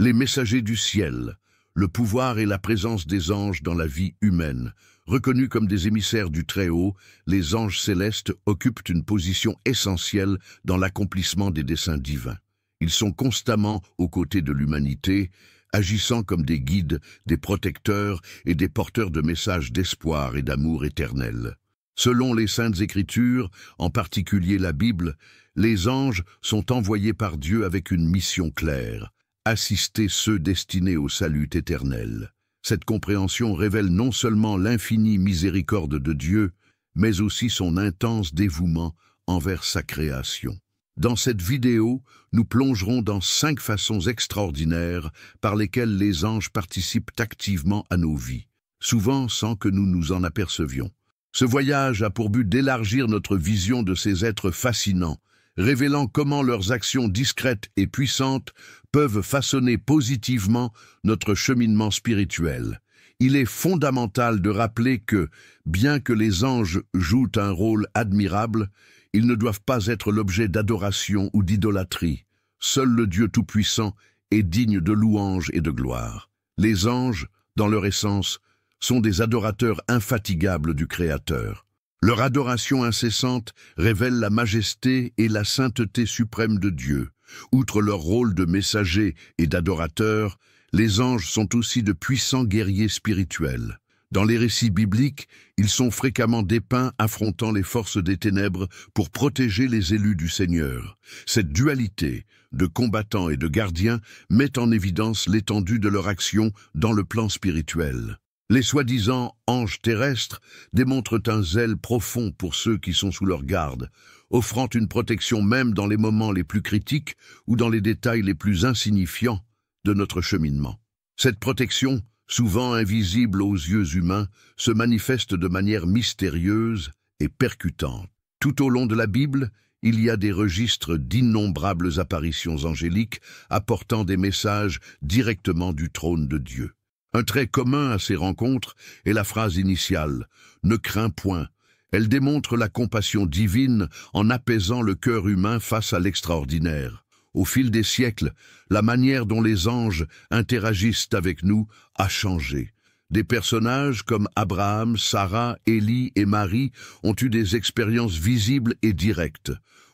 Les messagers du ciel, le pouvoir et la présence des anges dans la vie humaine. Reconnus comme des émissaires du Très-Haut, les anges célestes occupent une position essentielle dans l'accomplissement des desseins divins. Ils sont constamment aux côtés de l'humanité, agissant comme des guides, des protecteurs et des porteurs de messages d'espoir et d'amour éternel. Selon les Saintes Écritures, en particulier la Bible, les anges sont envoyés par Dieu avec une mission claire: assister ceux destinés au salut éternel. Cette compréhension révèle non seulement l'infinie miséricorde de Dieu, mais aussi son intense dévouement envers sa création. Dans cette vidéo, nous plongerons dans 5 façons extraordinaires par lesquelles les anges participent activement à nos vies, souvent sans que nous nous en apercevions. Ce voyage a pour but d'élargir notre vision de ces êtres fascinants, révélant comment leurs actions discrètes et puissantes peuvent façonner positivement notre cheminement spirituel. Il est fondamental de rappeler que, bien que les anges jouent un rôle admirable, ils ne doivent pas être l'objet d'adoration ou d'idolâtrie. Seul le Dieu Tout-Puissant est digne de louange et de gloire. Les anges, dans leur essence, sont des adorateurs infatigables du Créateur. Leur adoration incessante révèle la majesté et la sainteté suprême de Dieu. Outre leur rôle de messagers et d'adorateurs, les anges sont aussi de puissants guerriers spirituels. Dans les récits bibliques, ils sont fréquemment dépeints affrontant les forces des ténèbres pour protéger les élus du Seigneur. Cette dualité de combattants et de gardiens met en évidence l'étendue de leur action dans le plan spirituel. Les soi-disant anges terrestres démontrent un zèle profond pour ceux qui sont sous leur garde, offrant une protection même dans les moments les plus critiques ou dans les détails les plus insignifiants de notre cheminement. Cette protection, souvent invisible aux yeux humains, se manifeste de manière mystérieuse et percutante. Tout au long de la Bible, il y a des registres d'innombrables apparitions angéliques apportant des messages directement du trône de Dieu. Un trait commun à ces rencontres est la phrase initiale « Ne crains point ». Elle démontre la compassion divine en apaisant le cœur humain face à l'extraordinaire. Au fil des siècles, la manière dont les anges interagissent avec nous a changé. Des personnages comme Abraham, Sarah, Élie et Marie ont eu des expériences visibles et directes.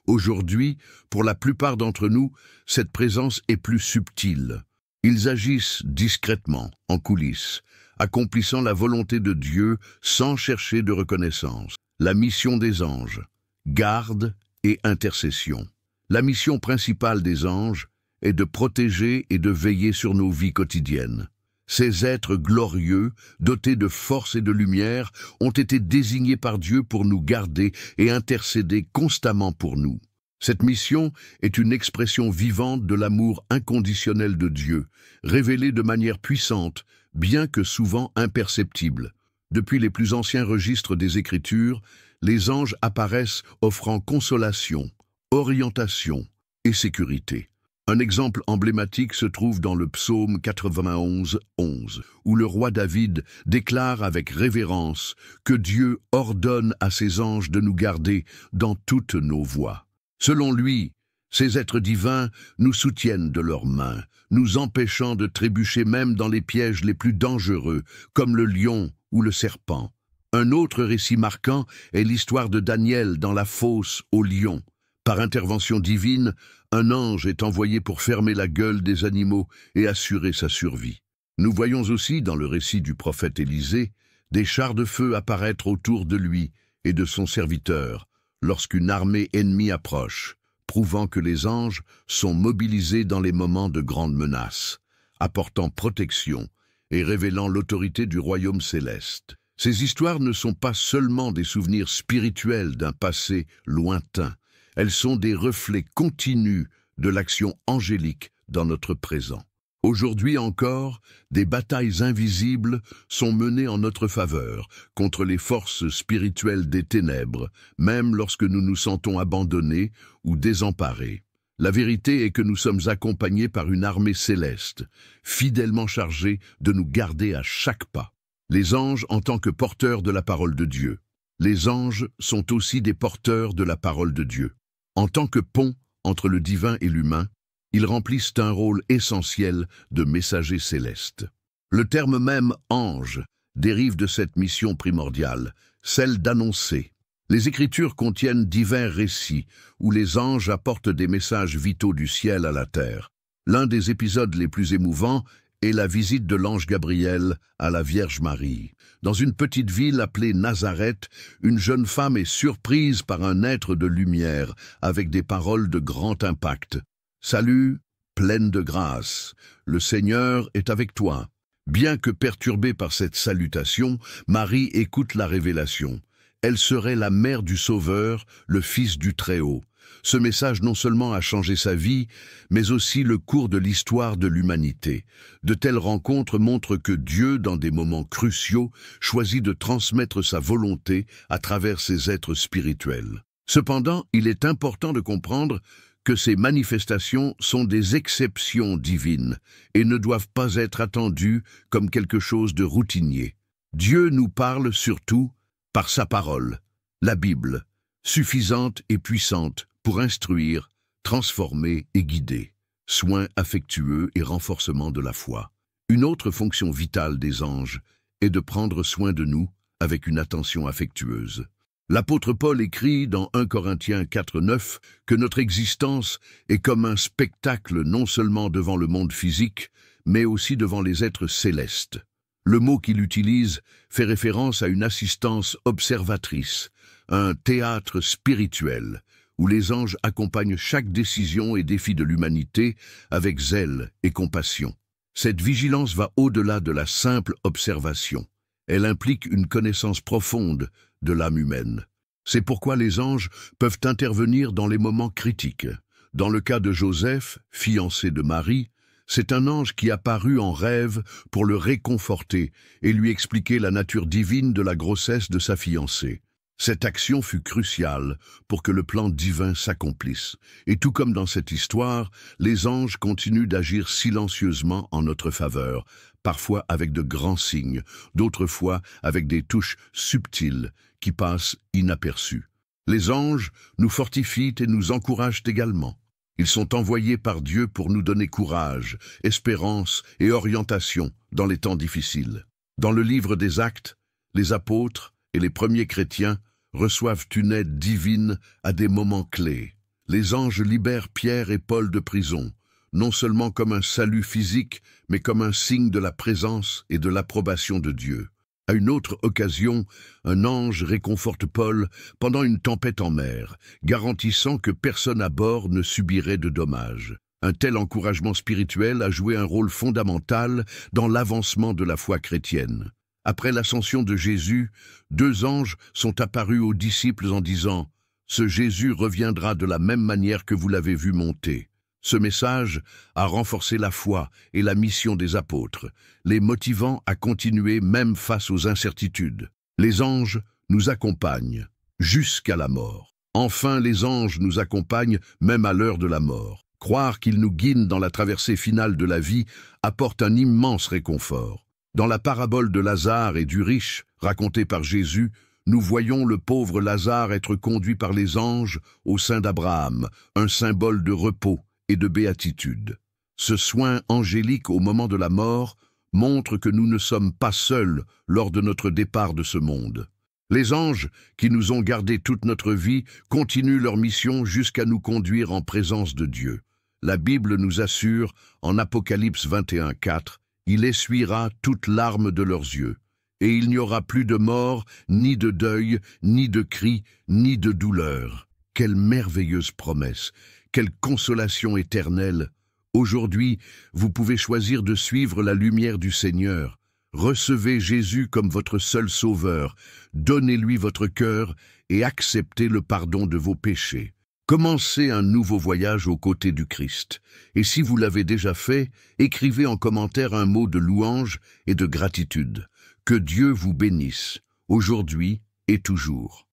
Aujourd'hui, pour la plupart d'entre nous, cette présence est plus subtile. Ils agissent discrètement, en coulisses, accomplissant la volonté de Dieu sans chercher de reconnaissance. La mission des anges, garde et intercession. La mission principale des anges est de protéger et de veiller sur nos vies quotidiennes. Ces êtres glorieux, dotés de force et de lumière, ont été désignés par Dieu pour nous garder et intercéder constamment pour nous. Cette mission est une expression vivante de l'amour inconditionnel de Dieu, révélée de manière puissante, bien que souvent imperceptible. Depuis les plus anciens registres des Écritures, les anges apparaissent offrant consolation, orientation et sécurité. Un exemple emblématique se trouve dans le psaume 91, 11, où le roi David déclare avec révérence que Dieu ordonne à ses anges de nous garder dans toutes nos voies. Selon lui, ces êtres divins nous soutiennent de leurs mains, nous empêchant de trébucher même dans les pièges les plus dangereux, comme le lion ou le serpent. Un autre récit marquant est l'histoire de Daniel dans la fosse au lion. Par intervention divine, un ange est envoyé pour fermer la gueule des animaux et assurer sa survie. Nous voyons aussi dans le récit du prophète Élisée des chars de feu apparaître autour de lui et de son serviteur lorsqu'une armée ennemie approche, prouvant que les anges sont mobilisés dans les moments de grande menace, apportant protection et révélant l'autorité du royaume céleste. Ces histoires ne sont pas seulement des souvenirs spirituels d'un passé lointain, elles sont des reflets continus de l'action angélique dans notre présent. Aujourd'hui encore, des batailles invisibles sont menées en notre faveur contre les forces spirituelles des ténèbres, même lorsque nous nous sentons abandonnés ou désemparés. La vérité est que nous sommes accompagnés par une armée céleste, fidèlement chargée de nous garder à chaque pas. Les anges en tant que porteurs de la parole de Dieu. Les anges sont aussi des porteurs de la parole de Dieu. En tant que pont entre le divin et l'humain, Ils remplissent un rôle essentiel de messagers célestes. Le terme même « ange » dérive de cette mission primordiale, celle d'annoncer. Les Écritures contiennent divers récits où les anges apportent des messages vitaux du ciel à la terre. L'un des épisodes les plus émouvants est la visite de l'ange Gabriel à la Vierge Marie. Dans une petite ville appelée Nazareth, une jeune femme est surprise par un être de lumière avec des paroles de grand impact. « Salut, pleine de grâce, le Seigneur est avec toi. » Bien que perturbée par cette salutation, Marie écoute la révélation. Elle serait la mère du Sauveur, le Fils du Très-Haut. Ce message non seulement a changé sa vie, mais aussi le cours de l'histoire de l'humanité. De telles rencontres montrent que Dieu, dans des moments cruciaux, choisit de transmettre sa volonté à travers ses êtres spirituels. Cependant, il est important de comprendre que ces manifestations sont des exceptions divines et ne doivent pas être attendues comme quelque chose de routinier. Dieu nous parle surtout par sa parole, la Bible, suffisante et puissante pour instruire, transformer et guider, soins affectueux et renforcement de la foi. Une autre fonction vitale des anges est de prendre soin de nous avec une attention affectueuse. L'apôtre Paul écrit dans 1 Corinthiens 4:9 que notre existence est comme un spectacle non seulement devant le monde physique, mais aussi devant les êtres célestes. Le mot qu'il utilise fait référence à une assistance observatrice, un théâtre spirituel, où les anges accompagnent chaque décision et défi de l'humanité avec zèle et compassion. Cette vigilance va au-delà de la simple observation. Elle implique une connaissance profonde de l'âme humaine. C'est pourquoi les anges peuvent intervenir dans les moments critiques. Dans le cas de Joseph, fiancé de Marie, c'est un ange qui apparut en rêve pour le réconforter et lui expliquer la nature divine de la grossesse de sa fiancée. Cette action fut cruciale pour que le plan divin s'accomplisse. Et tout comme dans cette histoire, les anges continuent d'agir silencieusement en notre faveur, parfois avec de grands signes, d'autres fois avec des touches subtiles qui passent inaperçues. Les anges nous fortifient et nous encouragent également. Ils sont envoyés par Dieu pour nous donner courage, espérance et orientation dans les temps difficiles. Dans le livre des Actes, les apôtres et les premiers chrétiens reçoivent une aide divine à des moments clés. Les anges libèrent Pierre et Paul de prison, non seulement comme un salut physique, mais comme un signe de la présence et de l'approbation de Dieu. À une autre occasion, un ange réconforte Paul pendant une tempête en mer, garantissant que personne à bord ne subirait de dommages. Un tel encouragement spirituel a joué un rôle fondamental dans l'avancement de la foi chrétienne. Après l'ascension de Jésus, 2 anges sont apparus aux disciples en disant « Ce Jésus reviendra de la même manière que vous l'avez vu monter ». Ce message a renforcé la foi et la mission des apôtres, les motivant à continuer même face aux incertitudes. Les anges nous accompagnent jusqu'à la mort. Enfin, les anges nous accompagnent même à l'heure de la mort. Croire qu'ils nous guident dans la traversée finale de la vie apporte un immense réconfort. Dans la parabole de Lazare et du riche, racontée par Jésus, nous voyons le pauvre Lazare être conduit par les anges au sein d'Abraham, un symbole de repos et de béatitude. Ce soin angélique au moment de la mort montre que nous ne sommes pas seuls lors de notre départ de ce monde. Les anges, qui nous ont gardés toute notre vie, continuent leur mission jusqu'à nous conduire en présence de Dieu. La Bible nous assure, en Apocalypse 21:4, « Il essuiera toute larme de leurs yeux, et il n'y aura plus de mort, ni de deuil, ni de cri, ni de douleur. » Quelle merveilleuse promesse! Quelle consolation éternelle! Aujourd'hui, vous pouvez choisir de suivre la lumière du Seigneur. Recevez Jésus comme votre seul sauveur, donnez-lui votre cœur et acceptez le pardon de vos péchés. Commencez un nouveau voyage aux côtés du Christ. Et si vous l'avez déjà fait, écrivez en commentaire un mot de louange et de gratitude. Que Dieu vous bénisse, aujourd'hui et toujours.